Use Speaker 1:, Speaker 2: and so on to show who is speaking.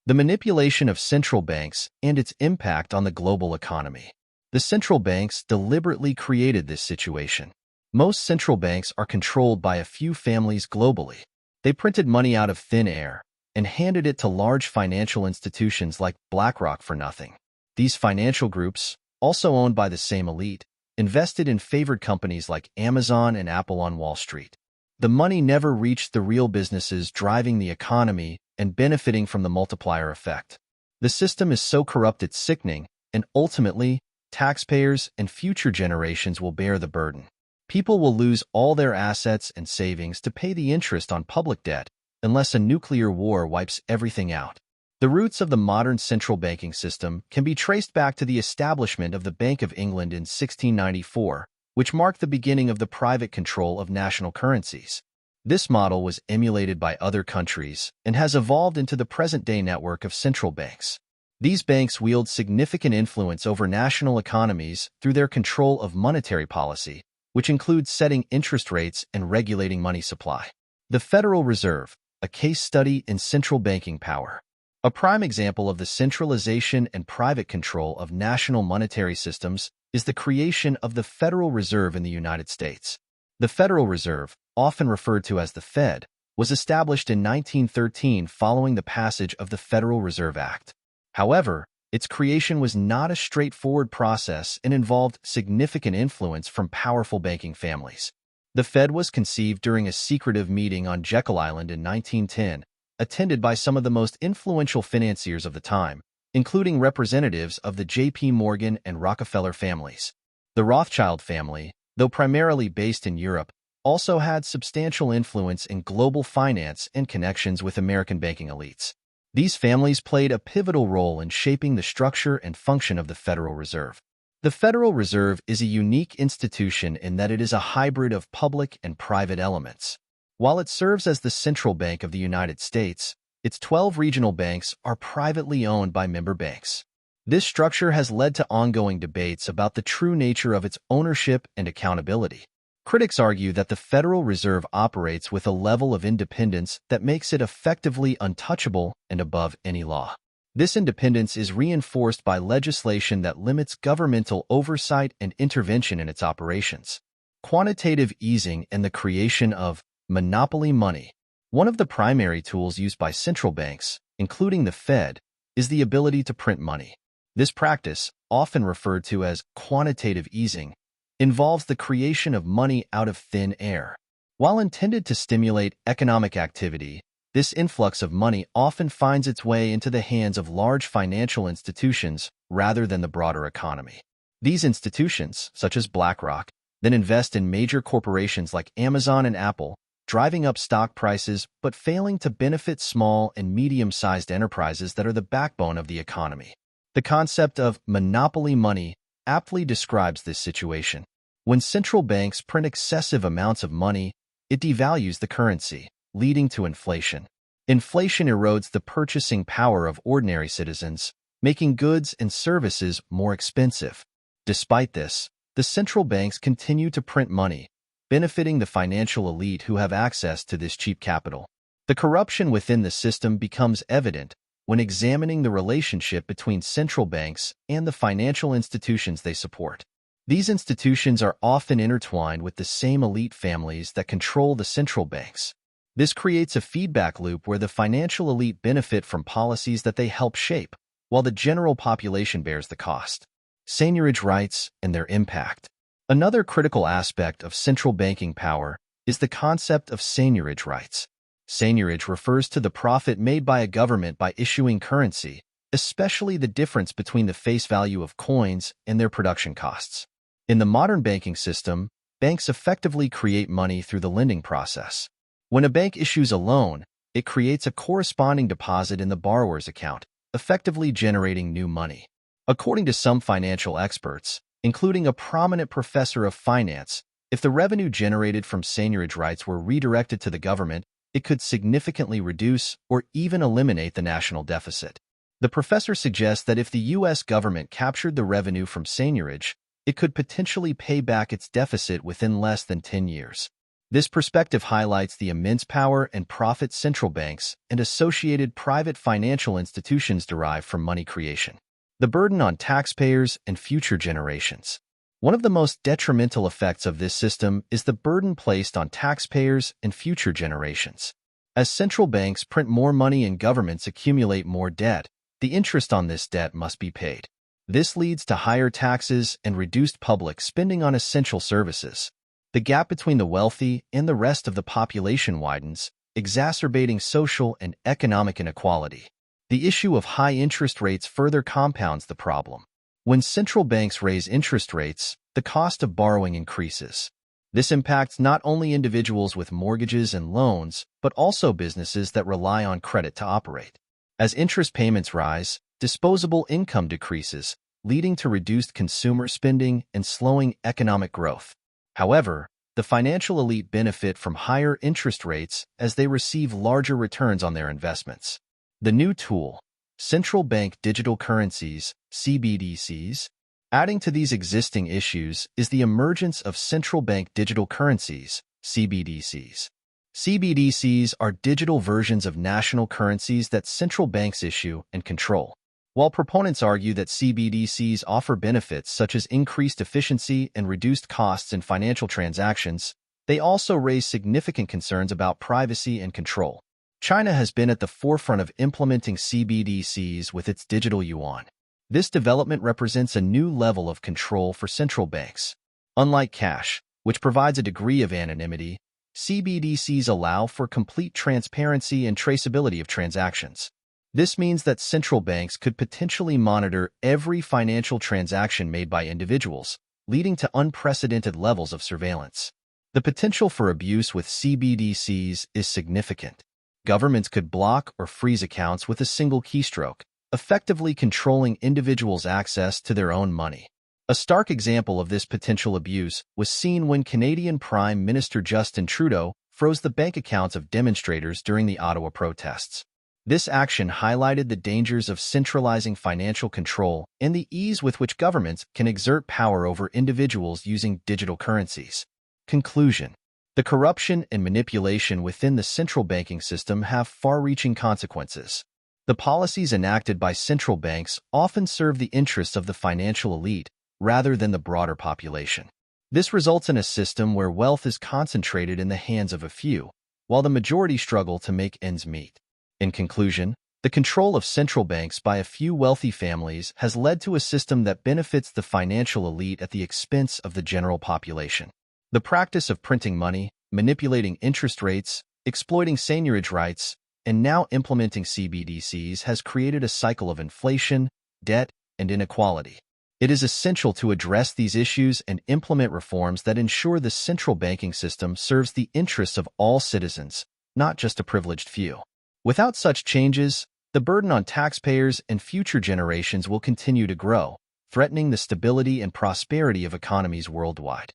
Speaker 1: The manipulation of central banks and its impact on the global economy. The central banks deliberately created this situation. Most central banks are controlled by a few families globally. They printed money out of thin air and handed it to large financial institutions like BlackRock for nothing. These financial groups, also owned by the same elite, invested in favored companies like Amazon and Apple on Wall Street. The money never reached the real businesses driving the economy and benefiting from the multiplier effect. The system is so corrupt it's sickening, and ultimately, taxpayers and future generations will bear the burden. People will lose all their assets and savings to pay the interest on public debt unless a nuclear war wipes everything out. The roots of the modern central banking system can be traced back to the establishment of the Bank of England in 1694, which marked the beginning of the private control of national currencies. This model was emulated by other countries and has evolved into the present-day network of central banks. These banks wield significant influence over national economies through their control of monetary policy, which includes setting interest rates and regulating money supply. The Federal Reserve, a case study in central banking power. A prime example of the centralization and private control of national monetary systems is the creation of the Federal Reserve in the United States. The Federal Reserve, often referred to as the Fed, was established in 1913 following the passage of the Federal Reserve Act. However, its creation was not a straightforward process and involved significant influence from powerful banking families. The Fed was conceived during a secretive meeting on Jekyll Island in 1910, attended by some of the most influential financiers of the time, including representatives of the J.P. Morgan and Rockefeller families. The Rothschild family, though primarily based in Europe, also had substantial influence in global finance and connections with American banking elites. These families played a pivotal role in shaping the structure and function of the Federal Reserve. The Federal Reserve is a unique institution in that it is a hybrid of public and private elements. While it serves as the central bank of the United States, its 12 regional banks are privately owned by member banks. This structure has led to ongoing debates about the true nature of its ownership and accountability. Critics argue that the Federal Reserve operates with a level of independence that makes it effectively untouchable and above any law. This independence is reinforced by legislation that limits governmental oversight and intervention in its operations. Quantitative easing and the creation of monopoly money. One of the primary tools used by central banks, including the Fed, is the ability to print money. This practice, often referred to as quantitative easing, involves the creation of money out of thin air. While intended to stimulate economic activity, this influx of money often finds its way into the hands of large financial institutions rather than the broader economy. These institutions, such as BlackRock, then invest in major corporations like Amazon and Apple, driving up stock prices but failing to benefit small and medium-sized enterprises that are the backbone of the economy. The concept of monopoly money aptly describes this situation. When central banks print excessive amounts of money, it devalues the currency, leading to inflation. Inflation erodes the purchasing power of ordinary citizens, making goods and services more expensive. Despite this, the central banks continue to print money, benefiting the financial elite who have access to this cheap capital. The corruption within the system becomes evident when examining the relationship between central banks and the financial institutions they support. These institutions are often intertwined with the same elite families that control the central banks. This creates a feedback loop where the financial elite benefit from policies that they help shape, while the general population bears the cost. Seigniorage rights and their impact. Another critical aspect of central banking power is the concept of seigniorage rights. Seigniorage refers to the profit made by a government by issuing currency, especially the difference between the face value of coins and their production costs. In the modern banking system, banks effectively create money through the lending process. When a bank issues a loan, it creates a corresponding deposit in the borrower's account, effectively generating new money. According to some financial experts, including a prominent professor of finance, if the revenue generated from seigniorage rights were redirected to the government, it could significantly reduce or even eliminate the national deficit. The professor suggests that if the U.S. government captured the revenue from seigniorage, it could potentially pay back its deficit within less than 10 years. This perspective highlights the immense power and profit central banks and associated private financial institutions derive from money creation. The burden on taxpayers and future generations. One of the most detrimental effects of this system is the burden placed on taxpayers and future generations. As central banks print more money and governments accumulate more debt, the interest on this debt must be paid. This leads to higher taxes and reduced public spending on essential services. The gap between the wealthy and the rest of the population widens, exacerbating social and economic inequality. The issue of high interest rates further compounds the problem. When central banks raise interest rates, the cost of borrowing increases. This impacts not only individuals with mortgages and loans, but also businesses that rely on credit to operate. As interest payments rise, disposable income decreases, leading to reduced consumer spending and slowing economic growth. However, the financial elite benefit from higher interest rates as they receive larger returns on their investments. The new tool, central bank digital currencies, CBDCs. Adding to these existing issues is the emergence of central bank digital currencies, CBDCs. CBDCs are digital versions of national currencies that central banks issue and control. While proponents argue that CBDCs offer benefits such as increased efficiency and reduced costs in financial transactions, they also raise significant concerns about privacy and control. China has been at the forefront of implementing CBDCs with its digital yuan. This development represents a new level of control for central banks. Unlike cash, which provides a degree of anonymity, CBDCs allow for complete transparency and traceability of transactions. This means that central banks could potentially monitor every financial transaction made by individuals, leading to unprecedented levels of surveillance. The potential for abuse with CBDCs is significant. Governments could block or freeze accounts with a single keystroke, effectively controlling individuals' access to their own money. A stark example of this potential abuse was seen when Canadian Prime Minister Justin Trudeau froze the bank accounts of demonstrators during the Ottawa protests. This action highlighted the dangers of centralizing financial control and the ease with which governments can exert power over individuals using digital currencies. Conclusion: the corruption and manipulation within the central banking system have far-reaching consequences. The policies enacted by central banks often serve the interests of the financial elite rather than the broader population. This results in a system where wealth is concentrated in the hands of a few, while the majority struggle to make ends meet. In conclusion, the control of central banks by a few wealthy families has led to a system that benefits the financial elite at the expense of the general population. The practice of printing money, manipulating interest rates, exploiting seigniorage rights, and now implementing CBDCs has created a cycle of inflation, debt, and inequality. It is essential to address these issues and implement reforms that ensure the central banking system serves the interests of all citizens, not just a privileged few. Without such changes, the burden on taxpayers and future generations will continue to grow, threatening the stability and prosperity of economies worldwide.